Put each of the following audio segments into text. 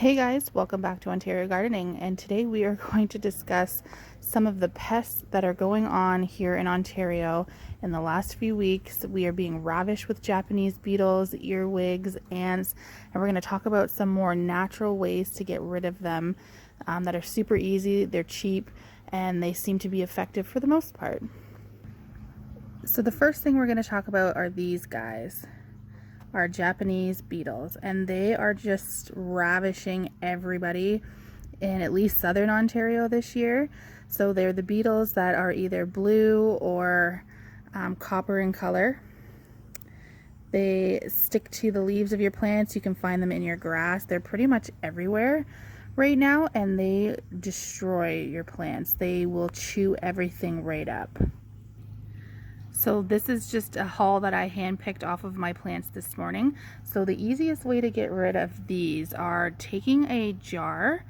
Hey guys, welcome back to Ontario Gardening, and today we are going to discuss some of the pests that are going on here in Ontario. In the last few weeks, we are being ravished with Japanese beetles, earwigs, ants, and we're going to talk about some more natural ways to get rid of them that are super easy, they're cheap, and they seem to be effective for the most part. So the first thing we're going to talk about are these guys. Are Japanese beetles, and they are just ravishing everybody in at least southern Ontario this year. So they're the beetles that are either blue or copper in color. They stick to the leaves of your plants. You can find them in your grass. They're pretty much everywhere right now, and they destroy your plants. They will chew everything right up. So this is just a haul that I handpicked off of my plants this morning. So the easiest way to get rid of these are taking a jar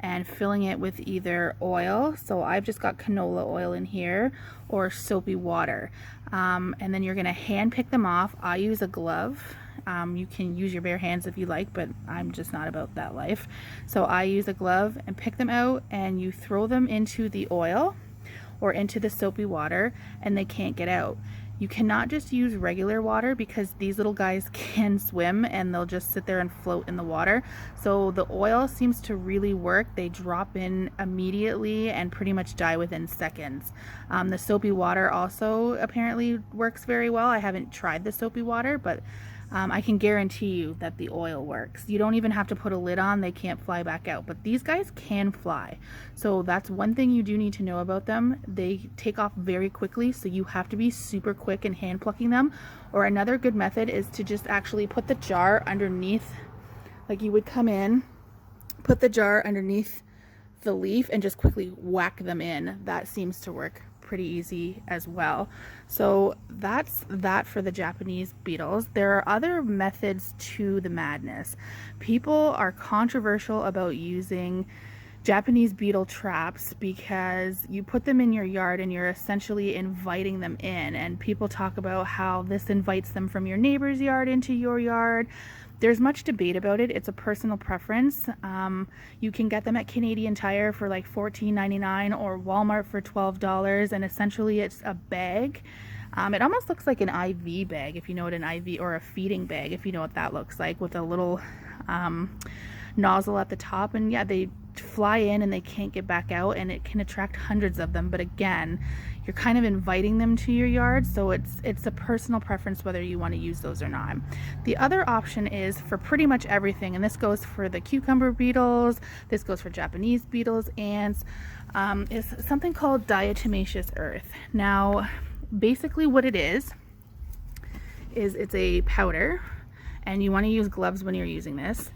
and filling it with either oil, so I've just got canola oil in here, or soapy water. And then you're gonna hand pick them off. I use a glove. You can use your bare hands if you like, but I'm just not about that life. So I use a glove and pick them out, and you throw them into the oil or into the soapy water, and they can't get out. You cannot just use regular water because these little guys can swim and they'll just sit there and float in the water. So the oil seems to really work. They drop in immediately and pretty much die within seconds. The soapy water also apparently works very well. I haven't tried the soapy water, but I can guarantee you that the oil works. You don't even have to put a lid on. They can't fly back out, but these guys can fly. So that's one thing you do need to know about them. They take off very quickly, so you have to be super quick in hand plucking them. Or another good method is to just actually put the jar underneath, like you would come in, put the jar underneath the leaf and just quickly whack them in. That seems to work pretty easy as well. So that's that for the Japanese beetles. There are other methods to the madness. People are controversial about using Japanese beetle traps because you put them in your yard and you're essentially inviting them in, and people talk about how this invites them from your neighbor's yard into your yard. There's much debate about it. It's a personal preference. You can get them at Canadian Tire for like $14.99 or Walmart for $12, and essentially it's a bag. It almost looks like an IV bag, if you know what an IV, or a feeding bag, if you know what that looks like, with a little nozzle at the top. And yeah, they fly in and they can't get back out, and it can attract hundreds of them. But again, you're kind of inviting them to your yard, so it's a personal preference whether you want to use those or not. The other option is for pretty much everything, and this goes for the cucumber beetles, this goes for Japanese beetles, ants, is something called diatomaceous earth. Now basically what it is it's a powder, and you want to use gloves when you're using this,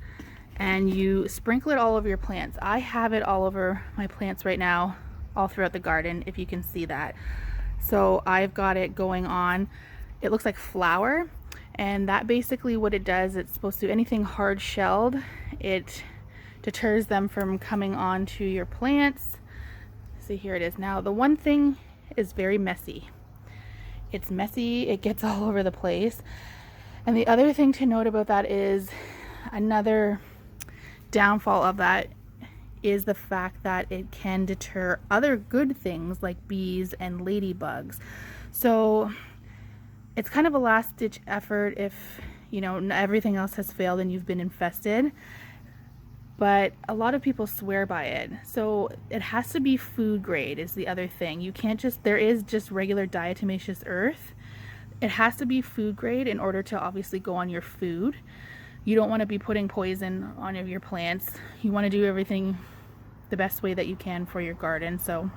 and you sprinkle it all over your plants. I have it all over my plants right now, all throughout the garden, if you can see that. So I've got it going on. It looks like flour, and that basically what it does, it's supposed to, anything hard shelled, it deters them from coming onto your plants. See, here it is. Now the one thing is very messy. It's messy, it gets all over the place. And the other thing to note about that is, another downfall of that is the fact that it can deter other good things like bees and ladybugs. So it's kind of a last ditch effort if, you know, everything else has failed and you've been infested. But a lot of people swear by it. So it has to be food grade is the other thing. You can't just, there is just regular diatomaceous earth. It has to be food grade in order to obviously go on your food. You don't want to be putting poison on your plants. You want to do everything the best way that you can for your garden. So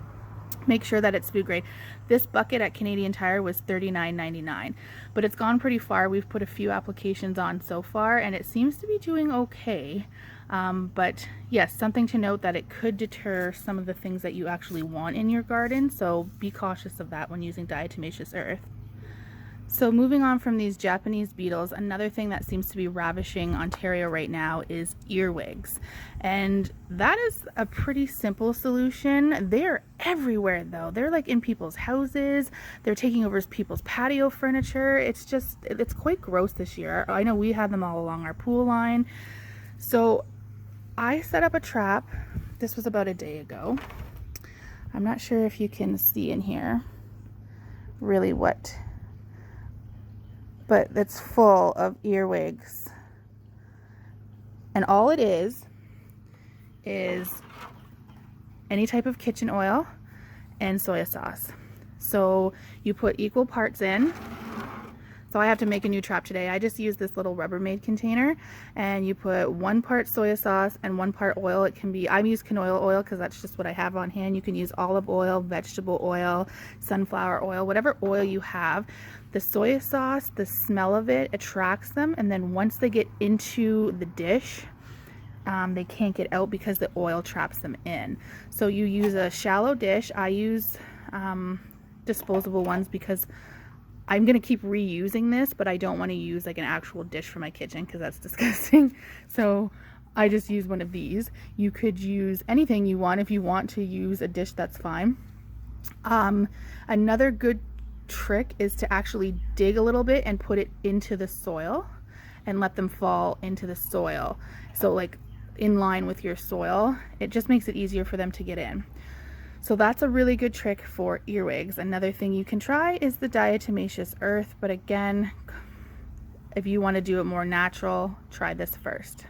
make sure that it's food grade. This bucket at Canadian Tire was $39.99, but it's gone pretty far. We've put a few applications on so far, and it seems to be doing okay. But yes, something to note that it could deter some of the things that you actually want in your garden. So be cautious of that when using diatomaceous earth. So moving on from these Japanese beetles, another thing that seems to be ravishing Ontario right now is earwigs. And that is a pretty simple solution. They're everywhere though. They're like in people's houses. They're taking over people's patio furniture. It's quite gross this year. I know we had them all along our pool line. So I I set up a trap. This was about a day ago. I'm not sure if you can see in here really what, but it's full of earwigs. And all it is any type of kitchen oil and soy sauce. So you put equal parts in. So I have to make a new trap today. I just use this little Rubbermaid container, and you put 1 part soy sauce and 1 part oil. It can be, I use canola oil because that's just what I have on hand. You can use olive oil, vegetable oil, sunflower oil, whatever oil you have. The soy sauce, the smell of it attracts them, and then once they get into the dish, they can't get out because the oil traps them in. So you use a shallow dish. I use disposable ones because I'm going to keep reusing this, but I don't want to use like an actual dish for my kitchen because that's disgusting. So I just use one of these. You could use anything you want. If you want to use a dish, that's fine. Another good trick is to actually dig a little bit and put it into the soil and let them fall into the soil. So like in line with your soil, it just makes it easier for them to get in. So that's a really good trick for earwigs. Another thing you can try is the diatomaceous earth, but again, if you want to do it more natural, try this first.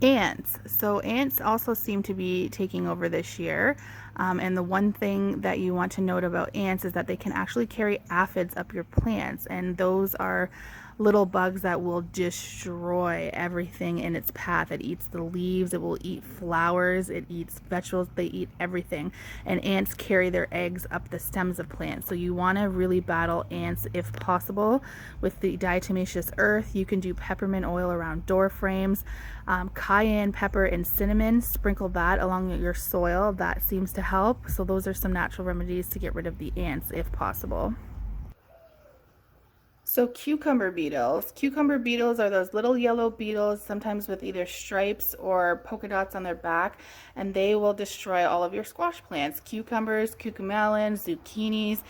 Ants. So ants also seem to be taking over this year. And the one thing that you want to note about ants is that they can actually carry aphids up your plants, and those are little bugs that will destroy everything in its path. It eats the leaves, it will eat flowers, it eats vegetables, they eat everything. And ants carry their eggs up the stems of plants. So you want to really battle ants if possible with the diatomaceous earth. You can do peppermint oil around door frames, cayenne pepper and cinnamon, sprinkle that along your soil. That seems to help. So those are some natural remedies to get rid of the ants if possible. So cucumber beetles. Cucumber beetles are those little yellow beetles, sometimes with either stripes or polka dots on their back, and they will destroy all of your squash plants. Cucumbers, cucamelons, zucchinis,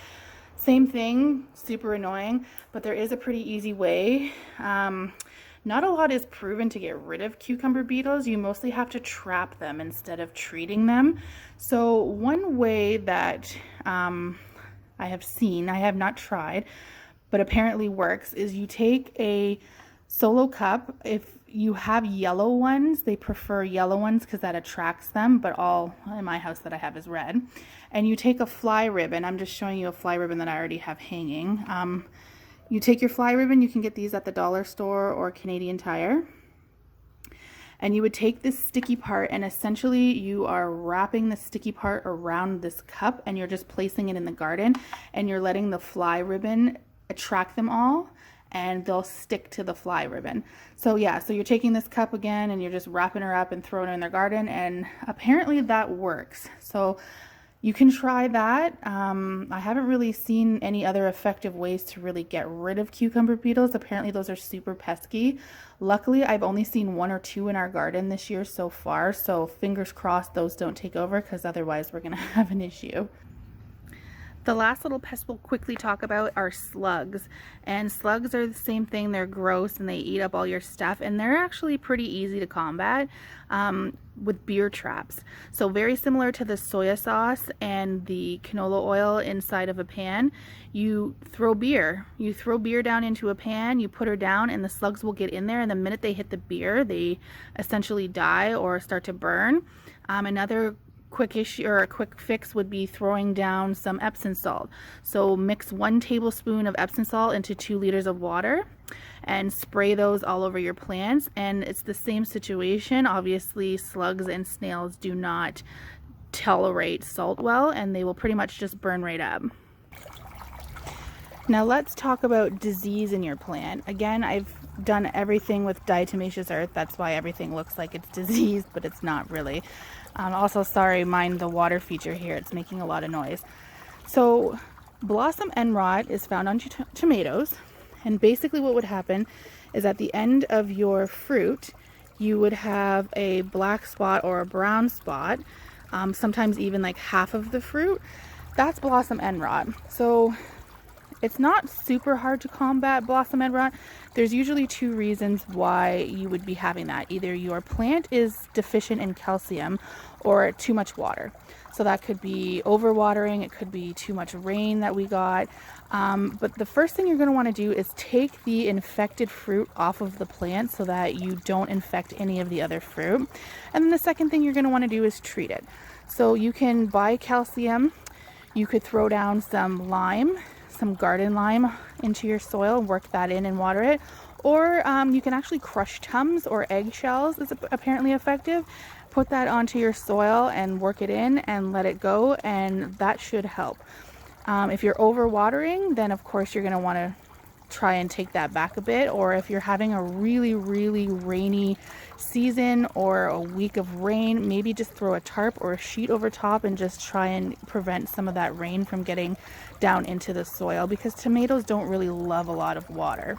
same thing, super annoying, but there is a pretty easy way. Not a lot is proven to get rid of cucumber beetles. You mostly have to trap them instead of treating them. So one way that I have seen, I have not tried, but apparently works, is you take a solo cup. If you have yellow ones, they prefer yellow ones because that attracts them, but all in my house that I have is red. And you take a fly ribbon. I'm just showing you a fly ribbon that I already have hanging. You take your fly ribbon, you can get these at the dollar store or Canadian Tire. And you would take this sticky part, and essentially you are wrapping the sticky part around this cup, and you're just placing it in the garden, and you're letting the fly ribbon attract them all, and they'll stick to the fly ribbon. So yeah, so you're taking this cup again and you're just wrapping her up and throwing her in their garden, and apparently that works. So you can try that. I haven't really seen any other effective ways to really get rid of cucumber beetles. Apparently those are super pesky. Luckily, I've only seen 1 or 2 in our garden this year so far, so fingers crossed those don't take over, because otherwise we're gonna have an issue. The last little pest we'll quickly talk about are slugs. And slugs are the same thing. They're gross and they eat up all your stuff, and they're actually pretty easy to combat with beer traps. So very similar to the soy sauce and the canola oil inside of a pan, you throw beer down into a pan, you put her down, and the slugs will get in there, and the minute they hit the beer, they essentially die or start to burn. Another quick issue or a quick fix would be throwing down some Epsom salt. So mix 1 tablespoon of Epsom salt into 2 liters of water and spray those all over your plants. And it's the same situation. Obviously, slugs and snails do not tolerate salt well, and they will pretty much just burn right up. Now let's talk about disease in your plant. Again, I've done everything with diatomaceous earth. That's why everything looks like it's diseased, but it's not really. Also, sorry, mind the water feature here. It's making a lot of noise. So blossom end rot is found on tomatoes. And basically what would happen is at the end of your fruit, you would have a black spot or a brown spot, sometimes even like half of the fruit. That's blossom end rot. So It's not super hard to combat blossom end rot. There's usually two reasons why you would be having that. Either your plant is deficient in calcium or too much water. So that could be overwatering, it could be too much rain that we got. But the first thing you're going to want to do is take the infected fruit off of the plant so that you don't infect any of the other fruit. And then the second thing you're going to want to do is treat it. So you can buy calcium, you could throw down some lime, some garden lime into your soil, work that in and water it. Or you can actually crush Tums or eggshells is apparently effective. Put that onto your soil and work it in and let it go, and that should help. If you're overwatering, then of course you're going to want to try and take that back a bit. Or if you're having a really, really rainy season or a week of rain, maybe just throw a tarp or a sheet over top and just try and prevent some of that rain from getting down into the soil, because tomatoes don't really love a lot of water.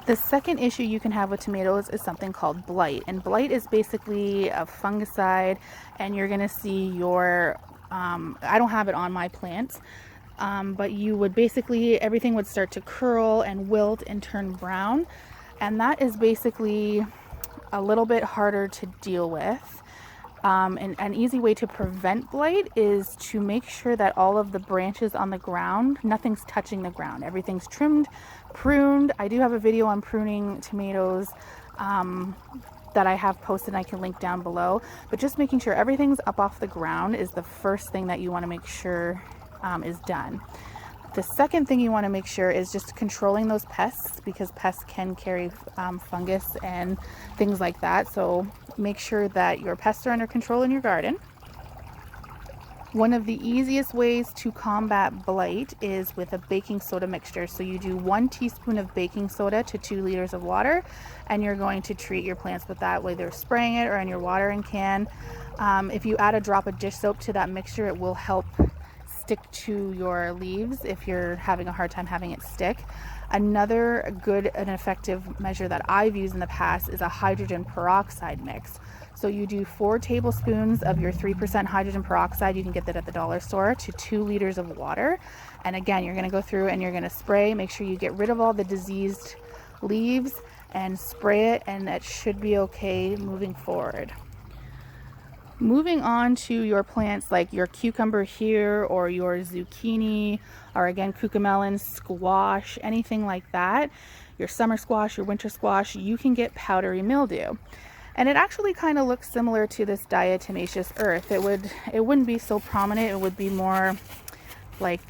The second issue you can have with tomatoes is something called blight, and blight is basically a fungicide, and you're going to see your I don't have it on my plants, but you would basically, everything would start to curl and wilt and turn brown, and that is basically a little bit harder to deal with. And an easy way to prevent blight is to make sure that all of the branches on the ground, nothing's touching the ground. Everything's trimmed, pruned. I do have a video on pruning tomatoes that I have posted, and I can link down below. But just making sure everything's up off the ground is the first thing that you want to make sure is done. The second thing you want to make sure is just controlling those pests, because pests can carry fungus and things like that. So make sure that your pests are under control in your garden. One of the easiest ways to combat blight is with a baking soda mixture. So you do 1 teaspoon of baking soda to 2 liters of water, and you're going to treat your plants with that, whether spraying it or in your watering can. If you add a drop of dish soap to that mixture, it will help stick to your leaves if you're having a hard time having it stick. Another good and effective measure that I've used in the past is a hydrogen peroxide mix. So you do 4 tablespoons of your 3% hydrogen peroxide, you can get that at the dollar store, to 2 liters of water. And again, you're going to go through and you're going to spray. Make sure you get rid of all the diseased leaves and spray it, and that should be okay moving forward. Moving on to your plants like your cucumber here, or your zucchini, or again cucamelon, squash, anything like that, your summer squash, your winter squash, you can get powdery mildew. And it actually kind of looks similar to this diatomaceous earth. It wouldn't be so prominent, it would be more like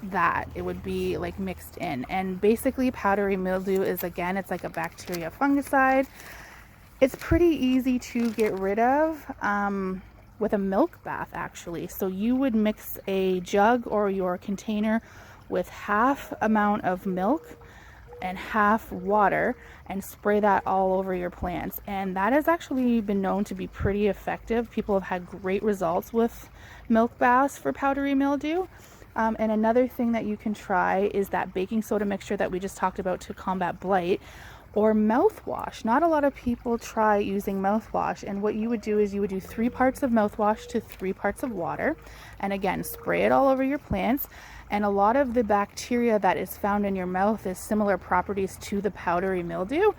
that. It would be like mixed in. And basically powdery mildew is, again, it's like a bacteria fungicide. It's pretty easy to get rid of with a milk bath, actually. So you would mix a jug or your container with half amount of milk and half water and spray that all over your plants. And that has actually been known to be pretty effective. People have had great results with milk baths for powdery mildew. And another thing that you can try is that baking soda mixture that we just talked about to combat blight, or mouthwash. Not a lot of people try using mouthwash, and what you would do is you would do 3 parts of mouthwash to 3 parts of water, and again spray it all over your plants. And a lot of the bacteria that is found in your mouth is similar properties to the powdery mildew,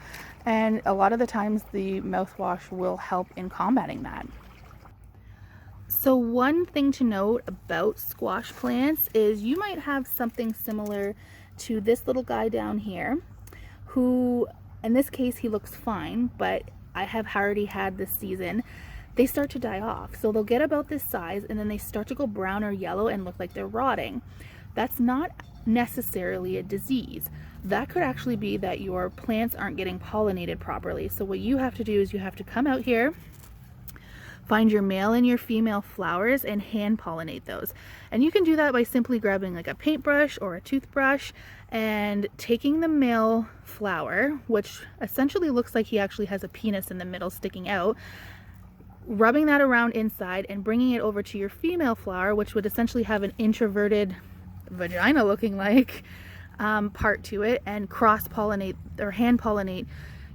and a lot of the times the mouthwash will help in combating that. So one thing to note about squash plants is you might have something similar to this little guy down here, who in this case he looks fine, but I have already had this season, they start to die off. So they'll get about this size and then they start to go brown or yellow and look like they're rotting. That's not necessarily a disease. That could actually be that your plants aren't getting pollinated properly. So what you have to do is you have to come out here, find your male and your female flowers, and hand pollinate those. And you can do that by simply grabbing like a paintbrush or a toothbrush and taking the male flower, which essentially looks like he actually has a penis in the middle sticking out, rubbing that around inside and bringing it over to your female flower, which would essentially have an introverted vagina looking like part to it, and cross pollinate or hand pollinate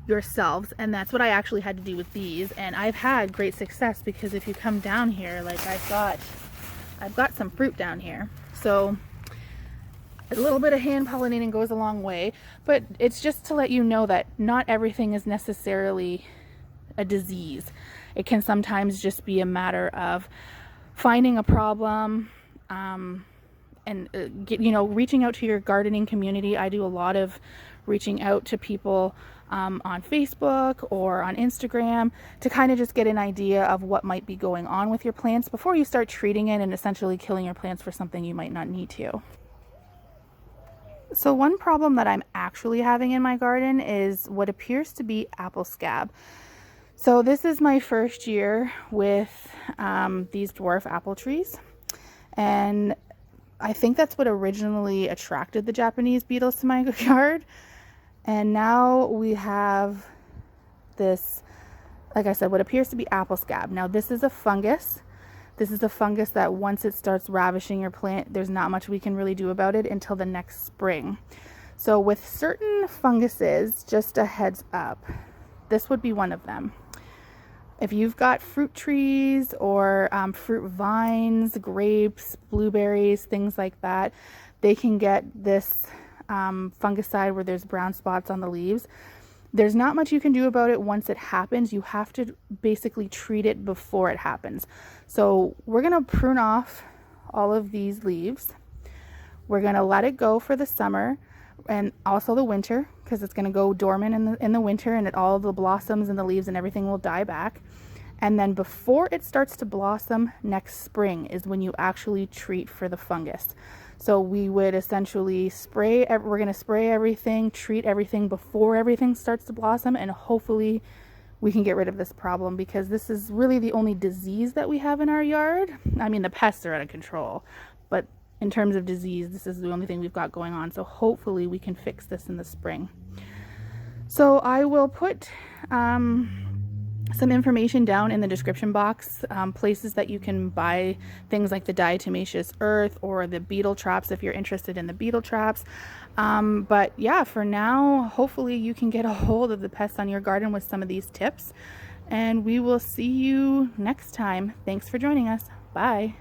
yourselves. And that's what I actually had to do with these, and I've had great success, because if you come down here, like I've got some fruit down here. So A little bit of hand pollinating goes a long way, but it's just to let you know that not everything is necessarily a disease. It can sometimes just be a matter of finding a problem, and reaching out to your gardening community. I do a lot of reaching out to people on Facebook or on Instagram to kind of just get an idea of what might be going on with your plants before you start treating it and essentially killing your plants for something you might not need to. So one problem that I'm actually having in my garden is what appears to be apple scab. So this is my first year with these dwarf apple trees, and I think that's what originally attracted the Japanese beetles to my yard. And now we have this, like I said, what appears to be apple scab. Now this is a fungus. This is a fungus that once it starts ravishing your plant, there's not much we can really do about it until the next spring. So with certain funguses, just a heads up, this would be one of them. If you've got fruit trees or fruit vines, grapes, blueberries, things like that, they can get this fungicide where there's brown spots on the leaves. There's not much you can do about it once it happens. You have to basically treat it before it happens. So we're going to prune off all of these leaves. We're going to let it go for the summer and also the winter, because it's going to go dormant in the winter, and all the blossoms and the leaves and everything will die back. And then before it starts to blossom next spring is when you actually treat for the fungus. So we would essentially we're going to spray everything, treat everything before everything starts to blossom, and hopefully we can get rid of this problem, because this is really the only disease that we have in our yard. I mean, the pests are out of control, but in terms of disease, this is the only thing we've got going on. So hopefully we can fix this in the spring. So I will put some information down in the description box, places that you can buy things like the diatomaceous earth or the beetle traps if you're interested in the beetle traps. But yeah, for now, hopefully you can get a hold of the pests on your garden with some of these tips, and we will see you next time. Thanks for joining us. Bye.